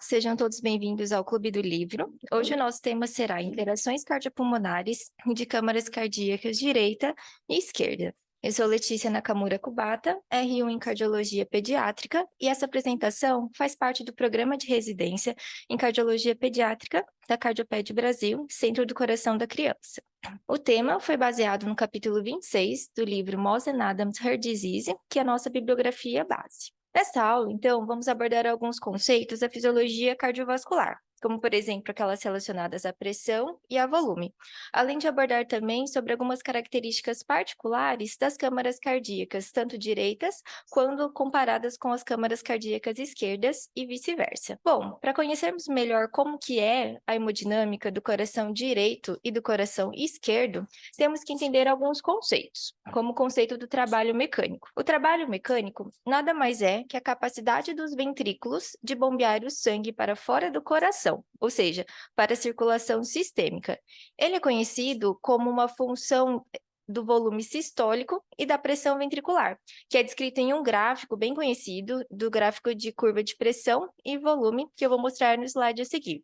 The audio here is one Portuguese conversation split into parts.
sejam todos bem-vindos ao Clube do Livro. Hoje o nosso tema será Interações Cardiopulmonares de Câmaras Cardíacas Direita e Esquerda. Eu sou Letícia Nakamura Kubata, R1 em Cardiologia Pediátrica, e essa apresentação faz parte do Programa de Residência em Cardiologia Pediátrica da Cardioped Brasil, Centro do Coração da Criança. O tema foi baseado no capítulo 26 do livro Moss and Adams Heart Disease, que é a nossa bibliografia base. Nesta aula, então, vamos abordar alguns conceitos da fisiologia cardiovascular, como, por exemplo, aquelas relacionadas à pressão e a volume, além de abordar também sobre algumas características particulares das câmaras cardíacas, tanto direitas quanto comparadas com as câmaras cardíacas esquerdas e vice-versa. Bom, para conhecermos melhor como que é a hemodinâmica do coração direito e do coração esquerdo, temos que entender alguns conceitos, como o conceito do trabalho mecânico. O trabalho mecânico nada mais é que a capacidade dos ventrículos de bombear o sangue para fora do coração, ou seja, para a circulação sistêmica. Ele é conhecido como uma função do volume sistólico e da pressão ventricular, que é descrito em um gráfico bem conhecido, do gráfico de curva de pressão e volume, que eu vou mostrar no slide a seguir.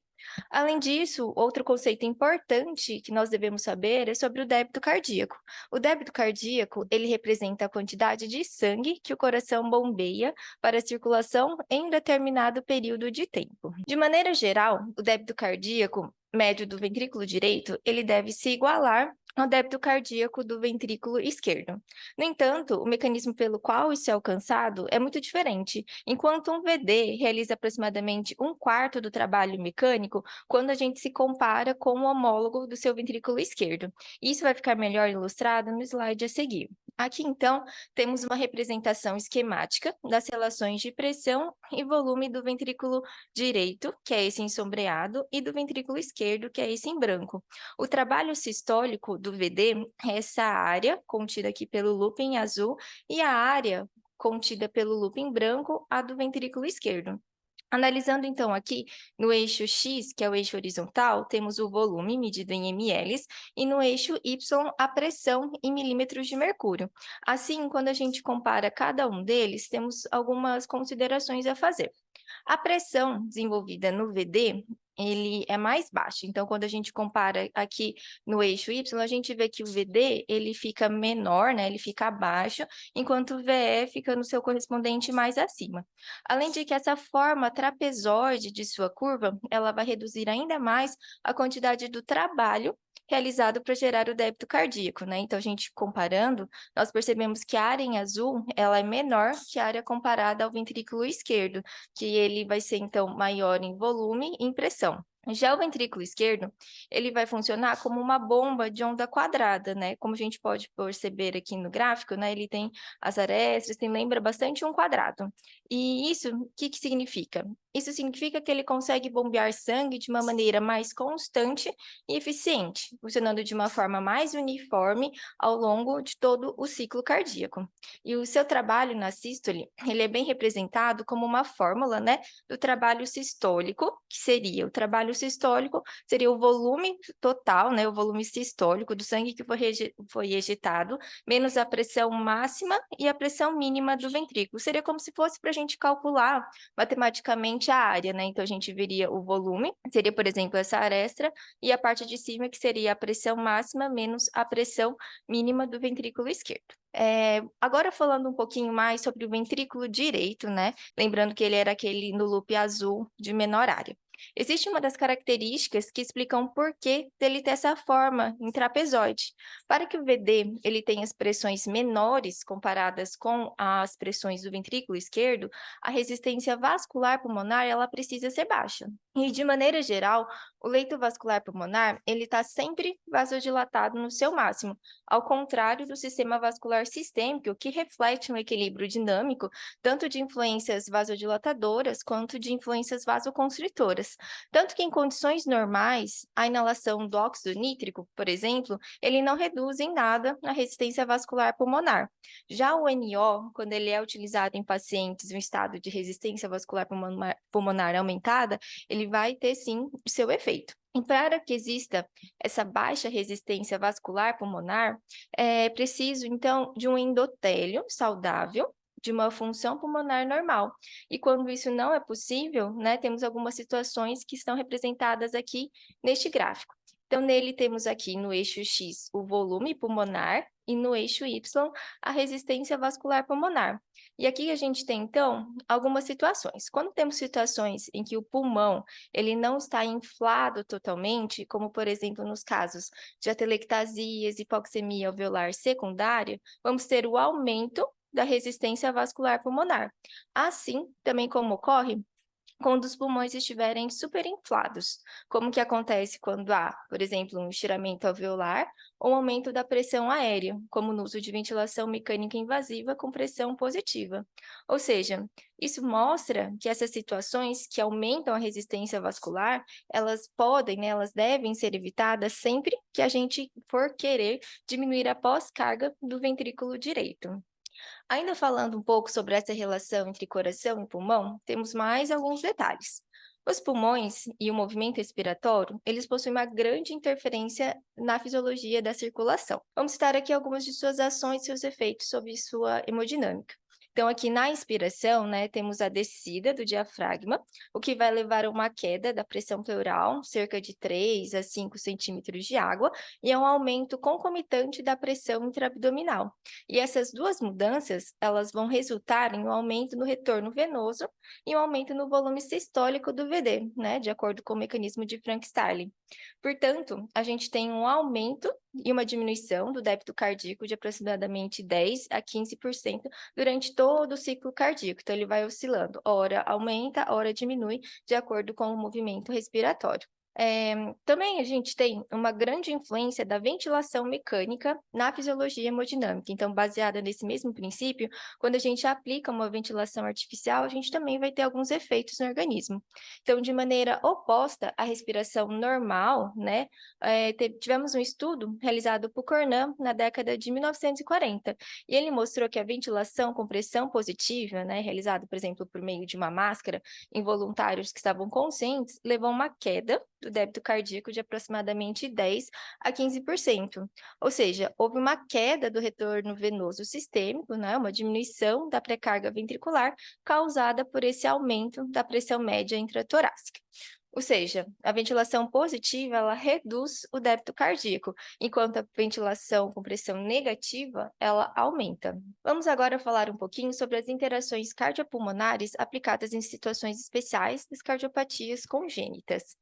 Além disso, outro conceito importante que nós devemos saber é sobre o débito cardíaco. O débito cardíaco, ele representa a quantidade de sangue que o coração bombeia para a circulação em determinado período de tempo. De maneira geral, o débito cardíaco médio do ventrículo direito, ele deve se igualar ao débito cardíaco do ventrículo esquerdo. No entanto, o mecanismo pelo qual isso é alcançado é muito diferente. Enquanto um VD realiza aproximadamente um quarto do trabalho mecânico, quando a gente se compara com o homólogo do seu ventrículo esquerdo. Isso vai ficar melhor ilustrado no slide a seguir. Aqui, então, temos uma representação esquemática das relações de pressão e volume do ventrículo direito, que é esse em sombreado, e do ventrículo esquerdo, que é esse em branco. O trabalho sistólico do VD é essa área, contida aqui pelo loop em azul, e a área contida pelo loop em branco, a do ventrículo esquerdo. Analisando, então, aqui no eixo X, que é o eixo horizontal, temos o volume medido em ml, e no eixo Y, a pressão em milímetros de mercúrio. Assim, quando a gente compara cada um deles, temos algumas considerações a fazer. A pressão desenvolvida no VD, ele é mais baixo. Então, quando a gente compara aqui no eixo Y, a gente vê que o VD, ele fica menor, né? Ele fica abaixo, enquanto o VE fica no seu correspondente mais acima. Além de que essa forma trapezoide de sua curva, ela vai reduzir ainda mais a quantidade do trabalho realizado para gerar o débito cardíaco, né? Então, a gente comparando, nós percebemos que a área em azul, ela é menor que a área comparada ao ventrículo esquerdo, que ele vai ser, então, maior em volume e em pressão. Já o ventrículo esquerdo, ele vai funcionar como uma bomba de onda quadrada, né? Como a gente pode perceber aqui no gráfico, né? Ele tem as arestas, lembra bastante um quadrado. E isso, o que significa? Isso significa que ele consegue bombear sangue de uma maneira mais constante e eficiente, funcionando de uma forma mais uniforme ao longo de todo o ciclo cardíaco. E o seu trabalho na sístole, ele é bem representado como uma fórmula, né, do trabalho sistólico, que seria o trabalho sistólico, seria o volume total, né, o volume sistólico do sangue que foi ejetado, menos a pressão máxima e a pressão mínima do ventrículo. Seria como se fosse para a gente calcular matematicamente a área, né? Então, a gente veria o volume, seria, por exemplo, essa aresta, e a parte de cima, que seria a pressão máxima menos a pressão mínima do ventrículo esquerdo. Agora falando um pouquinho mais sobre o ventrículo direito, né? Lembrando que ele era aquele no loop azul de menor área. Existe uma das características que explicam por que dele ter essa forma em trapezoide. Para que o VD ele tenha as pressões menores comparadas com as pressões do ventrículo esquerdo, a resistência vascular pulmonar ela precisa ser baixa. E, de maneira geral, o leito vascular pulmonar ele está sempre vasodilatado no seu máximo, ao contrário do sistema vascular sistêmico, que reflete um equilíbrio dinâmico, tanto de influências vasodilatadoras quanto de influências vasoconstritoras. Tanto que em condições normais, a inalação do óxido nítrico, por exemplo, ele não reduz em nada a resistência vascular pulmonar. Já o NO, quando ele é utilizado em pacientes em estado de resistência vascular pulmonar aumentada, ele vai ter sim o seu efeito. E para que exista essa baixa resistência vascular pulmonar, é preciso, então, de um endotélio saudável, de uma função pulmonar normal. E quando isso não é possível, né, temos algumas situações que estão representadas aqui neste gráfico. Então, nele temos aqui no eixo X o volume pulmonar e no eixo Y a resistência vascular pulmonar. E aqui a gente tem, então, algumas situações. Quando temos situações em que o pulmão ele não está inflado totalmente, como, por exemplo, nos casos de atelectasias, hipoxemia alveolar secundária, vamos ter o aumento da resistência vascular pulmonar. Assim, também como ocorre quando os pulmões estiverem superinflados, como que acontece quando há, por exemplo, um estiramento alveolar ou um aumento da pressão aérea, como no uso de ventilação mecânica invasiva com pressão positiva. Ou seja, isso mostra que essas situações que aumentam a resistência vascular, elas podem, né, elas devem ser evitadas sempre que a gente for querer diminuir a pós-carga do ventrículo direito. Ainda falando um pouco sobre essa relação entre coração e pulmão, temos mais alguns detalhes. Os pulmões e o movimento respiratório, eles possuem uma grande interferência na fisiologia da circulação. Vamos citar aqui algumas de suas ações e seus efeitos sobre sua hemodinâmica. Então, aqui na inspiração, né, temos a descida do diafragma, o que vai levar a uma queda da pressão pleural, cerca de 3 a 5 centímetros de água, e a um aumento concomitante da pressão intraabdominal. E essas duas mudanças, elas vão resultar em um aumento no retorno venoso e um aumento no volume sistólico do VD, né, de acordo com o mecanismo de Frank-Starling. Portanto, a gente tem um aumento e uma diminuição do débito cardíaco de aproximadamente 10 a 15% durante todo o ciclo cardíaco. Então, ele vai oscilando, ora aumenta, ora diminui, de acordo com o movimento respiratório. Também a gente tem uma grande influência da ventilação mecânica na fisiologia hemodinâmica. Então, baseada nesse mesmo princípio, quando a gente aplica uma ventilação artificial, a gente também vai ter alguns efeitos no organismo. Então, de maneira oposta à respiração normal, né, tivemos um estudo realizado por Cornam na década de 1940, e ele mostrou que a ventilação com pressão positiva, né, realizada, por exemplo, por meio de uma máscara, em voluntários que estavam conscientes, levou a uma queda do débito cardíaco de aproximadamente 10 a 15%. Ou seja, houve uma queda do retorno venoso sistêmico, né, uma diminuição da pré-carga ventricular causada por esse aumento da pressão média intratorácica. Ou seja, a ventilação positiva, ela reduz o débito cardíaco, enquanto a ventilação com pressão negativa, ela aumenta. Vamos agora falar um pouquinho sobre as interações cardiopulmonares aplicadas em situações especiais das cardiopatias congênitas.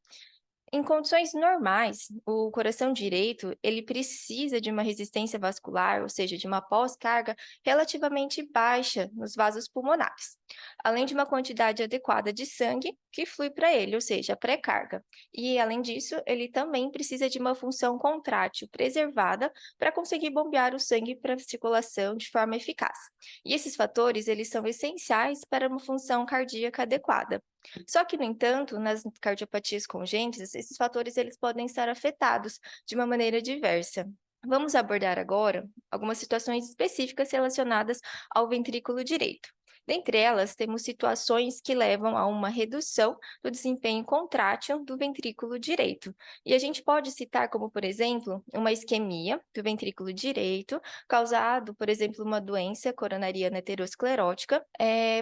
Em condições normais, o coração direito, ele precisa de uma resistência vascular, ou seja, de uma pós-carga relativamente baixa nos vasos pulmonares, além de uma quantidade adequada de sangue que flui para ele, ou seja, a pré-carga. E, além disso, ele também precisa de uma função contrátil preservada para conseguir bombear o sangue para a circulação de forma eficaz. E esses fatores, eles são essenciais para uma função cardíaca adequada. Só que, no entanto, nas cardiopatias congênitas, esses fatores eles podem estar afetados de uma maneira diversa. Vamos abordar agora algumas situações específicas relacionadas ao ventrículo direito. Dentre elas, temos situações que levam a uma redução do desempenho contrátil do ventrículo direito. E a gente pode citar como, por exemplo, uma isquemia do ventrículo direito, causado, por exemplo, uma doença coronariana aterosclerótica.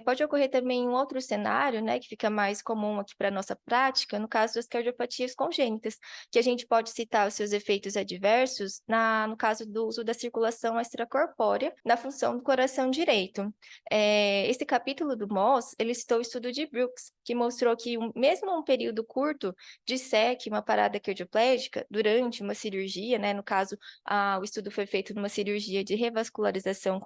Pode ocorrer também um outro cenário, né, que fica mais comum aqui para a nossa prática, no caso das cardiopatias congênitas, que a gente pode citar os seus efeitos adversos no caso do uso da circulação extracorpórea na função do coração direito. Esse capítulo do Moss, ele citou o estudo de Brooks, que mostrou que mesmo um período curto de SEC, uma parada cardioplégica, durante uma cirurgia, né, no caso, o estudo foi feito numa cirurgia de revascularização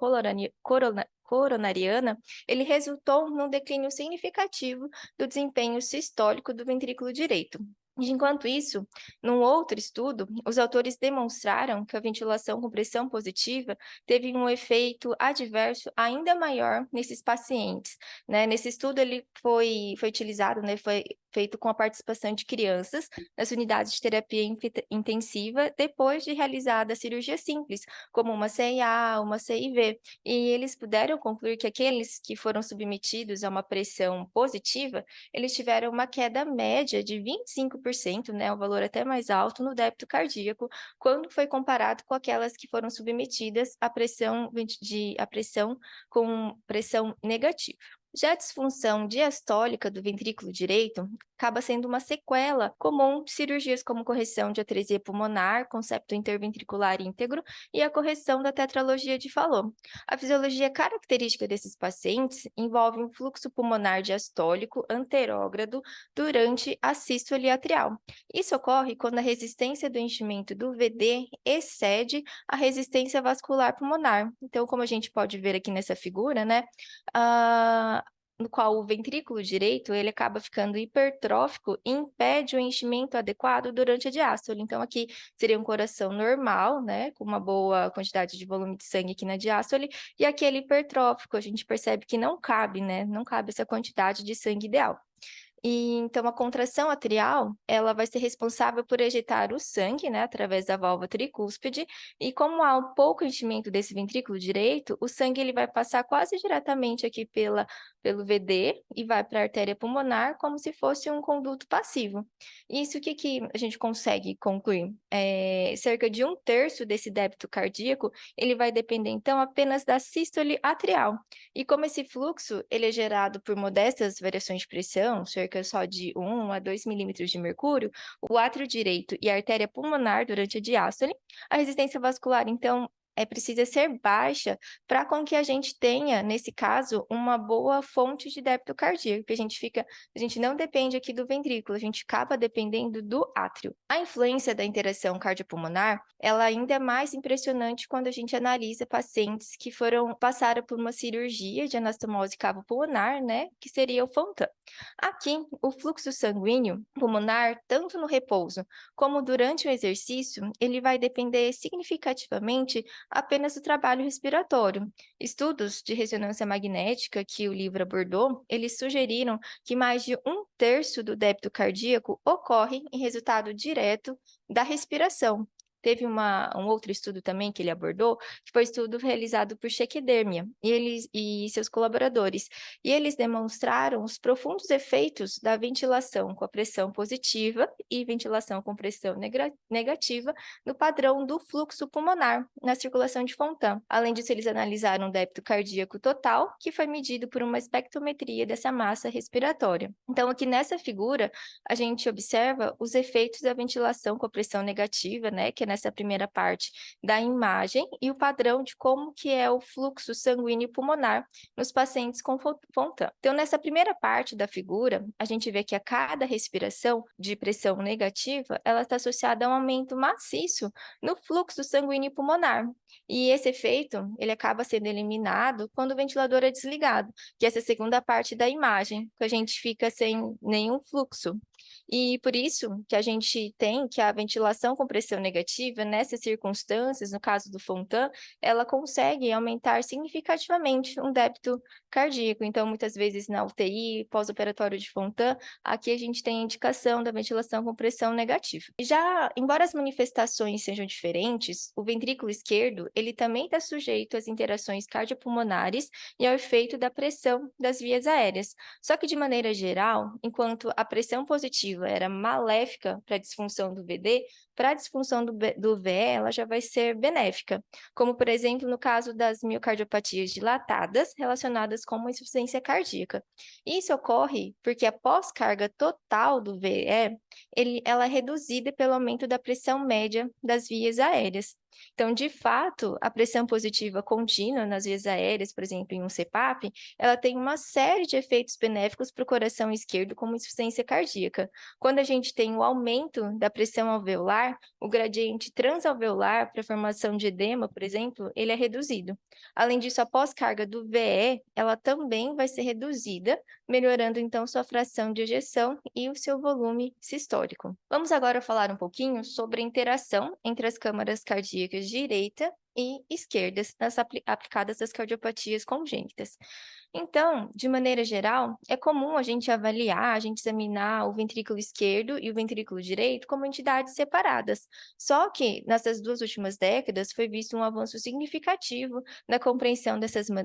coronariana, ele resultou num declínio significativo do desempenho sistólico do ventrículo direito. Enquanto isso, num outro estudo, os autores demonstraram que a ventilação com pressão positiva teve um efeito adverso ainda maior nesses pacientes, né? Nesse estudo, ele foi utilizado, né, foi feito com a participação de crianças nas unidades de terapia intensiva depois de realizada a cirurgia simples, como uma CIA, uma CIV. E eles puderam concluir que aqueles que foram submetidos a uma pressão positiva, eles tiveram uma queda média de 25%, né, um valor até mais alto no débito cardíaco, quando foi comparado com aquelas que foram submetidas à pressão com pressão negativa. Já a disfunção diastólica do ventrículo direito acaba sendo uma sequela comum de cirurgias como correção de atresia pulmonar com septo interventricular íntegro e a correção da tetralogia de Fallot. A fisiologia característica desses pacientes envolve um fluxo pulmonar diastólico anterógrado durante a sístole atrial. Isso ocorre quando a resistência do enchimento do VD excede a resistência vascular pulmonar. Então, como a gente pode ver aqui nessa figura, né, no qual o ventrículo direito ele acaba ficando hipertrófico e impede o enchimento adequado durante a diástole. Então, aqui seria um coração normal, né, com uma boa quantidade de volume de sangue aqui na diástole, e aquele hipertrófico, a gente percebe que não cabe, né, não cabe essa quantidade de sangue ideal. E então a contração atrial, ela vai ser responsável por ejetar o sangue, né, através da válvula tricúspide, e como há um pouco enchimento desse ventrículo direito, o sangue ele vai passar quase diretamente aqui pelo VD e vai para a artéria pulmonar como se fosse um conduto passivo. Isso o que que a gente consegue concluir? Cerca de 1/3 desse débito cardíaco, ele vai depender então apenas da sístole atrial. E como esse fluxo ele é gerado por modestas variações de pressão, cerca só de 1 a 2 milímetros de mercúrio, o átrio direito e a artéria pulmonar durante a diástole, a resistência vascular, então, precisa ser baixa para com que a gente tenha, nesse caso, uma boa fonte de débito cardíaco, porque a gente não depende aqui do ventrículo, a gente acaba dependendo do átrio. A influência da interação cardiopulmonar, ela ainda é mais impressionante quando a gente analisa pacientes que passaram por uma cirurgia de anastomose cavo-pulmonar, né, que seria o Fontan. Aqui, o fluxo sanguíneo pulmonar, tanto no repouso como durante o exercício, ele vai depender significativamente apenas do trabalho respiratório. Estudos de ressonância magnética que o livro abordou, eles sugeriram que mais de 1/3 do débito cardíaco ocorre em resultado direto da respiração. Teve um outro estudo também que ele abordou, que foi estudo realizado por Shekedermian e seus colaboradores. E eles demonstraram os profundos efeitos da ventilação com a pressão positiva e ventilação com pressão negativa no padrão do fluxo pulmonar na circulação de Fontan. Além disso, eles analisaram o débito cardíaco total, que foi medido por uma espectrometria dessa massa respiratória. Então, aqui nessa figura, a gente observa os efeitos da ventilação com a pressão negativa, né, que é nessa primeira parte da imagem, e o padrão de como que é o fluxo sanguíneo pulmonar nos pacientes com Fontan. Então, nessa primeira parte da figura, a gente vê que a cada respiração de pressão negativa, ela está associada a um aumento maciço no fluxo sanguíneo pulmonar. E esse efeito, ele acaba sendo eliminado quando o ventilador é desligado, que é essa segunda parte da imagem, que a gente fica sem nenhum fluxo. E por isso que a gente tem que a ventilação com pressão negativa, nessas circunstâncias, no caso do Fontan, ela consegue aumentar significativamente um débito cardíaco. Então, muitas vezes na UTI, pós-operatório de Fontan, aqui a gente tem a indicação da ventilação com pressão negativa. Já, embora as manifestações sejam diferentes, o ventrículo esquerdo, ele também está sujeito às interações cardiopulmonares e ao efeito da pressão das vias aéreas. Só que, de maneira geral, enquanto a pressão positiva era maléfica para a disfunção do VD, para a disfunção do VE, ela já vai ser benéfica, como, por exemplo, no caso das miocardiopatias dilatadas relacionadas com uma insuficiência cardíaca. Isso ocorre porque a pós-carga total do VE, ela é reduzida pelo aumento da pressão média das vias aéreas. Então, de fato, a pressão positiva contínua nas vias aéreas, por exemplo, em um CPAP, ela tem uma série de efeitos benéficos para o coração esquerdo, como insuficiência cardíaca. Quando a gente tem o aumento da pressão alveolar, o gradiente transalveolar para a formação de edema, por exemplo, ele é reduzido. Além disso, a pós-carga do VE, ela também vai ser reduzida, melhorando então sua fração de ejeção e o seu volume sistólico. Vamos agora falar um pouquinho sobre a interação entre as câmaras cardíacas direita e esquerdas aplicadas às cardiopatias congênitas. Então, de maneira geral, é comum a gente avaliar, a gente examinar o ventrículo esquerdo e o ventrículo direito como entidades separadas. Só que, nessas duas últimas décadas, foi visto um avanço significativo na compreensão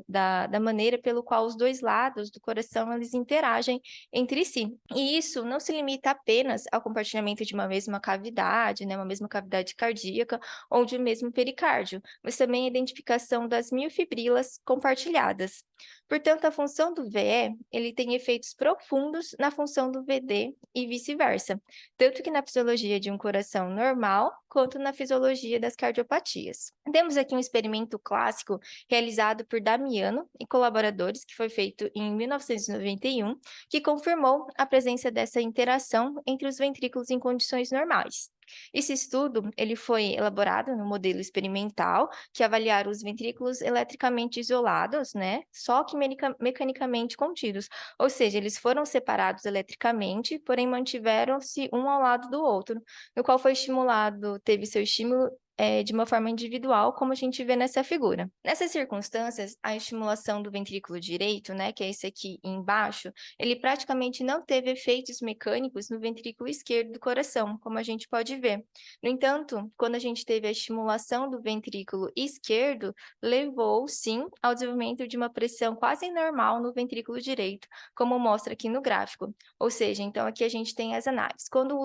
da maneira pelo qual os dois lados do coração eles interagem entre si. E isso não se limita apenas ao compartilhamento de uma mesma cavidade, né, uma mesma cavidade cardíaca ou de um mesmo pericárdio, mas também a identificação das miofibrilas compartilhadas. Portanto, a função do VE, ele tem efeitos profundos na função do VD e vice-versa, tanto que na fisiologia de um coração normal, quanto na fisiologia das cardiopatias. Temos aqui um experimento clássico realizado por Damiano e colaboradores, que foi feito em 1991, que confirmou a presença dessa interação entre os ventrículos em condições normais. Esse estudo, ele foi elaborado no modelo experimental, que avaliaram os ventrículos eletricamente isolados, né, só que mecanicamente contidos, ou seja, eles foram separados eletricamente, porém mantiveram-se um ao lado do outro, no qual foi estimulado, teve seu estímulo de uma forma individual, como a gente vê nessa figura. Nessas circunstâncias, a estimulação do ventrículo direito, né, que é esse aqui embaixo, ele praticamente não teve efeitos mecânicos no ventrículo esquerdo do coração, como a gente pode ver. No entanto, quando a gente teve a estimulação do ventrículo esquerdo, levou, sim, ao desenvolvimento de uma pressão quase normal no ventrículo direito, como mostra aqui no gráfico. Ou seja, então aqui a gente tem as análises. Quando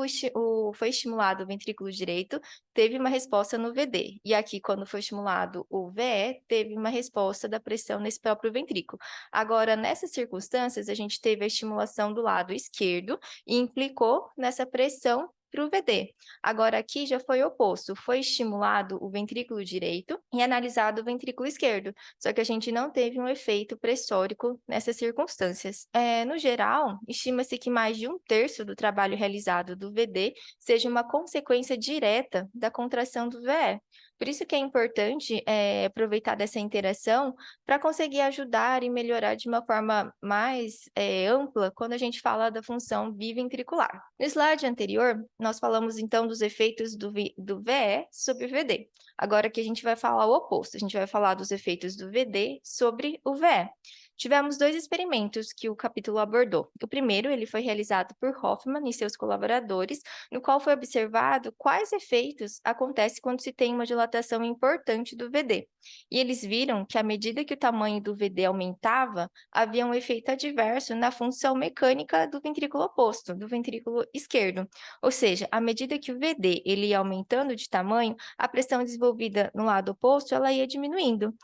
foi estimulado o ventrículo direito, teve uma resposta no VD. E aqui, quando foi estimulado o VE, teve uma resposta da pressão nesse próprio ventrículo. Agora, nessas circunstâncias, a gente teve a estimulação do lado esquerdo e implicou nessa pressão para o VD. Agora, aqui já foi oposto, foi estimulado o ventrículo direito e analisado o ventrículo esquerdo, só que a gente não teve um efeito pressórico nessas circunstâncias. No geral, estima-se que mais de um terço do trabalho realizado do VD seja uma consequência direta da contração do VE. Por isso que é importante aproveitar dessa interação para conseguir ajudar e melhorar de uma forma mais ampla quando a gente fala da função biventricular. No slide anterior, nós falamos então dos efeitos do VE sobre o VD. Agora que a gente vai falar o oposto, a gente vai falar dos efeitos do VD sobre o VE. Tivemos dois experimentos que o capítulo abordou. O primeiro, ele foi realizado por Hoffman e seus colaboradores, no qual foi observado quais efeitos acontecem quando se tem uma dilatação importante do VD. E eles viram que, à medida que o tamanho do VD aumentava, havia um efeito adverso na função mecânica do ventrículo oposto, do ventrículo esquerdo. Ou seja, à medida que o VD ele ia aumentando de tamanho, a pressão desenvolvida no lado oposto ela ia diminuindo.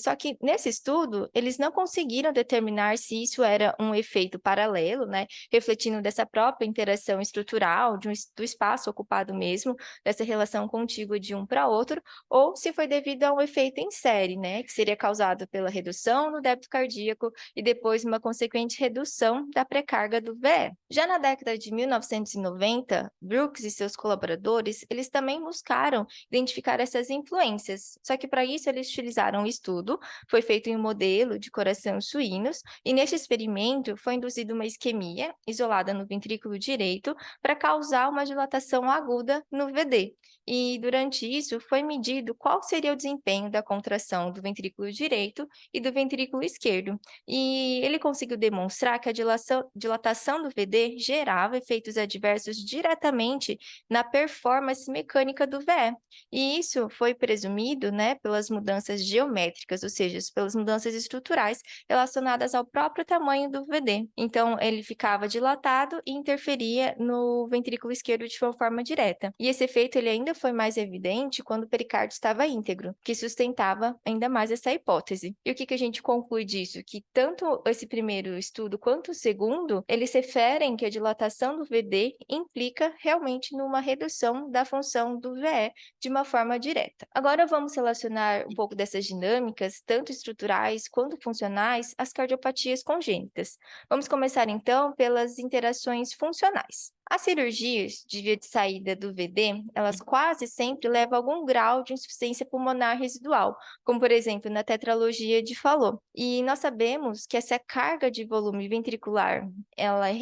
Só que nesse estudo, eles não conseguiram determinar se isso era um efeito paralelo, né, refletindo dessa própria interação estrutural, do espaço ocupado mesmo, dessa relação contígua de um para outro, ou se foi devido a um efeito em série, né, que seria causado pela redução no débito cardíaco e depois uma consequente redução da pré-carga do VE. Já na década de 1990, Brooks e seus colaboradores, eles também buscaram identificar essas influências, só que para isso eles utilizaram um estudo, foi feito em um modelo de coração suínos, e neste experimento foi induzida uma isquemia isolada no ventrículo direito para causar uma dilatação aguda no VD. E durante isso foi medido qual seria o desempenho da contração do ventrículo direito e do ventrículo esquerdo. E ele conseguiu demonstrar que a dilatação do VD gerava efeitos adversos diretamente na performance mecânica do VE. E isso foi presumido, né, pelas mudanças geométricas, ou seja, pelas mudanças estruturais relacionadas ao próprio tamanho do VD. Então, ele ficava dilatado e interferia no ventrículo esquerdo de uma forma direta. E esse efeito ele ainda foi mais evidente quando o pericárdio estava íntegro, que sustentava ainda mais essa hipótese. E o que a gente conclui disso? Que tanto esse primeiro estudo quanto o segundo, eles referem que a dilatação do VD implica realmente numa redução da função do VE de uma forma direta. Agora vamos relacionar um pouco dessas dinâmicas, tanto estruturais quanto funcionais, às cardiopatias congênitas. Vamos começar então pelas interações funcionais. As cirurgias de via de saída do VD, elas quase sempre levam a algum grau de insuficiência pulmonar residual, como por exemplo na tetralogia de Fallot. E nós sabemos que essa carga de volume ventricular, ela é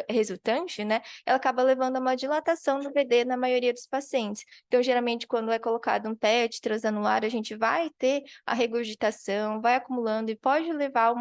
resultante, né? Ela acaba levando a uma dilatação do VD na maioria dos pacientes. Então, geralmente, quando é colocado um PET transanular, a gente vai ter a regurgitação, vai acumulando e pode levar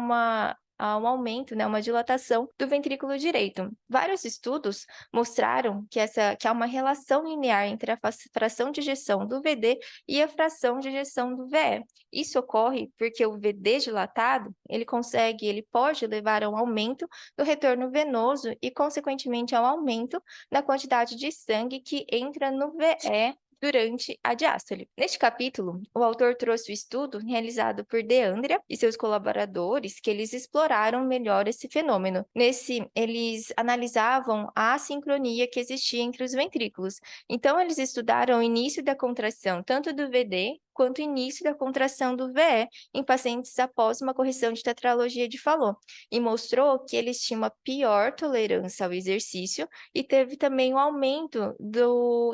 a um aumento, né, uma dilatação do ventrículo direito. Vários estudos mostraram que há uma relação linear entre a fração de ejeção do VD e a fração de ejeção do VE. Isso ocorre porque o VD dilatado, ele pode levar a um aumento do retorno venoso e, consequentemente, a um aumento na quantidade de sangue que entra no VE durante a diástole. Neste capítulo, o autor trouxe o estudo realizado por De Andrea e seus colaboradores, que eles exploraram melhor esse fenômeno. Nesse, eles analisavam a assincronia que existia entre os ventrículos. Então, eles estudaram o início da contração tanto do VD quanto o início da contração do VE em pacientes após uma correção de tetralogia de Fallot, e mostrou que eles tinham uma pior tolerância ao exercício e teve também um aumento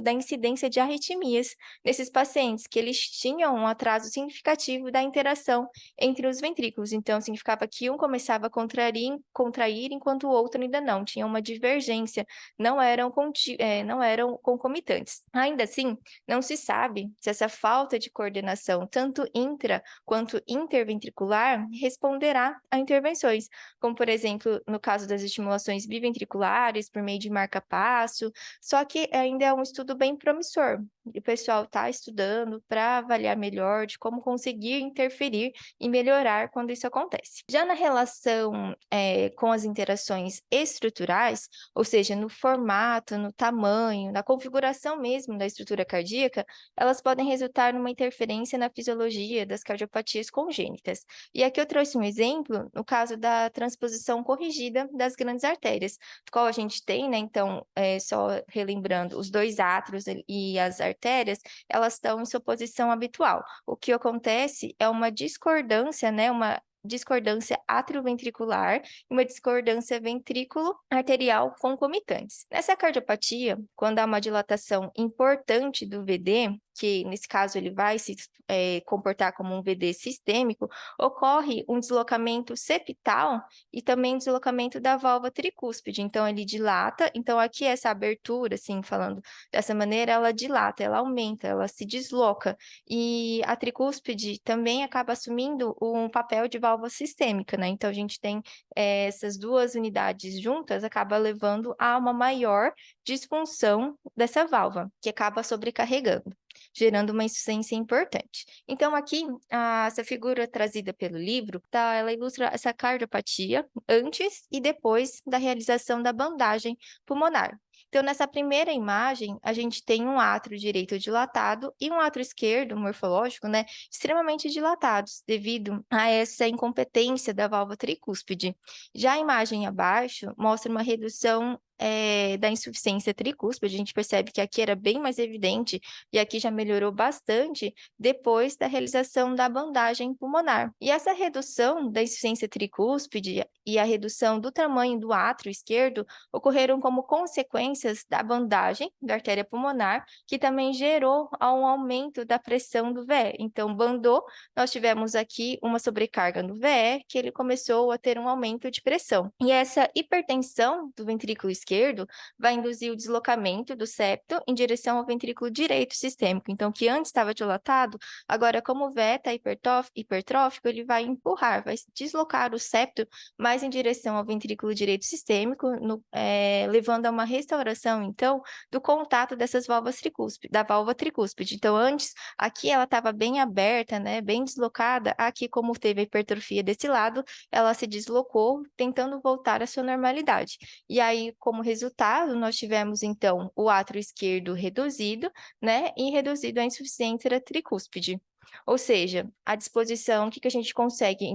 da incidência de arritmias nesses pacientes, que eles tinham um atraso significativo da interação entre os ventrículos. Então, significava que um começava a contrair enquanto o outro ainda não, tinha uma divergência, não eram concomitantes. Ainda assim, não se sabe se essa falta de coordenação, tanto intra quanto interventricular, responderá a intervenções, como, por exemplo, no caso das estimulações biventriculares, por meio de marca-passo, só que ainda é um estudo bem promissor. E o pessoal está estudando para avaliar melhor de como conseguir interferir e melhorar quando isso acontece. Já na relação com as interações estruturais, ou seja, no formato, no tamanho, na configuração mesmo da estrutura cardíaca, elas podem resultar numa interferência na fisiologia das cardiopatias congênitas. E aqui eu trouxe um exemplo no caso da transposição corrigida das grandes artérias, qual a gente tem, né? Então, só relembrando, os dois átrios e as artérias, elas estão em sua posição habitual. O que acontece é uma discordância, né? Uma discordância atrioventricular e uma discordância ventrículo-arterial concomitantes. Nessa cardiopatia, quando há uma dilatação importante do VD, que nesse caso ele vai se comportar como um VD sistêmico, ocorre um deslocamento septal e também deslocamento da válvula tricúspide. Então, ele dilata. Então, aqui essa abertura, assim, falando dessa maneira, ela dilata, ela aumenta, ela se desloca. E a tricúspide também acaba assumindo um papel de válvula sistêmica, né? Então, a gente tem essas duas unidades juntas, acaba levando a uma maior disfunção dessa válvula, que acaba sobrecarregando, gerando uma insuficiência importante. Então, aqui, essa figura trazida pelo livro, ela ilustra essa cardiopatia antes e depois da realização da bandagem pulmonar. Então, nessa primeira imagem, a gente tem um átrio direito dilatado e um átrio esquerdo, morfológico, né, extremamente dilatados, devido a essa incompetência da válvula tricúspide. Já a imagem abaixo mostra uma redução da insuficiência tricúspide. A gente percebe que aqui era bem mais evidente e aqui já melhorou bastante depois da realização da bandagem pulmonar. E essa redução da insuficiência tricúspide e a redução do tamanho do átrio esquerdo ocorreram como consequências da bandagem da artéria pulmonar, que também gerou um aumento da pressão do VE. Então, bandou, nós tivemos aqui uma sobrecarga no VE, que ele começou a ter um aumento de pressão. E essa hipertensão do ventrículo esquerdo vai induzir o deslocamento do septo em direção ao ventrículo direito sistêmico. Então, que antes estava dilatado, agora, como o VE está hipertrófico, ele vai empurrar, vai deslocar o septo mais em direção ao ventrículo direito sistêmico, levando a uma restauração, então, do contato dessas válvulas da válvula tricúspide. Então, antes, aqui ela estava bem aberta, né, bem deslocada. Aqui, como teve a hipertrofia desse lado, ela se deslocou, tentando voltar à sua normalidade. E aí, como resultado, nós tivemos, então, o átrio esquerdo reduzido, né, e reduzido a insuficiência tricúspide. Ou seja, a disposição, o que que a gente consegue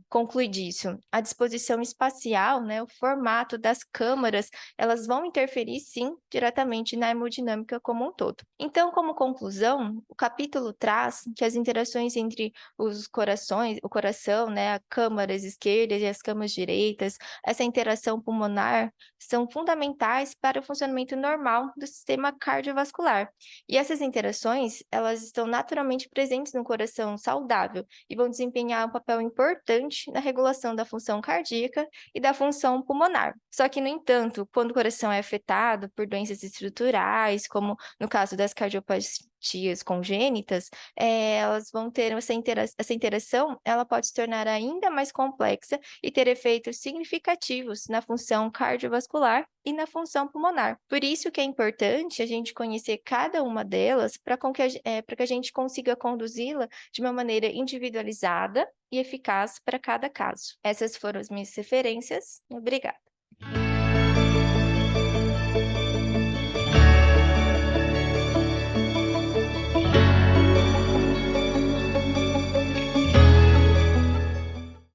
concluir disso? A disposição espacial, né, o formato das câmaras, elas vão interferir, sim, diretamente na hemodinâmica como um todo. Então, como conclusão, o capítulo traz que as interações entre os corações, o coração, né, as câmaras esquerdas e as câmaras direitas, essa interação pulmonar, são fundamentais para o funcionamento normal do sistema cardiovascular. E essas interações, elas estão naturalmente presentes no coração saudável e vão desempenhar um papel importante na regulação da função cardíaca e da função pulmonar. Só que, no entanto, quando o coração é afetado por doenças estruturais, como no caso das cardiopatias congênitas, elas vão ter essa interação, ela pode se tornar ainda mais complexa e ter efeitos significativos na função cardiovascular e na função pulmonar. Por isso que é importante a gente conhecer cada uma delas para que a gente consiga conduzi-la de uma maneira individualizada e eficaz para cada caso. Essas foram as minhas referências. Obrigada.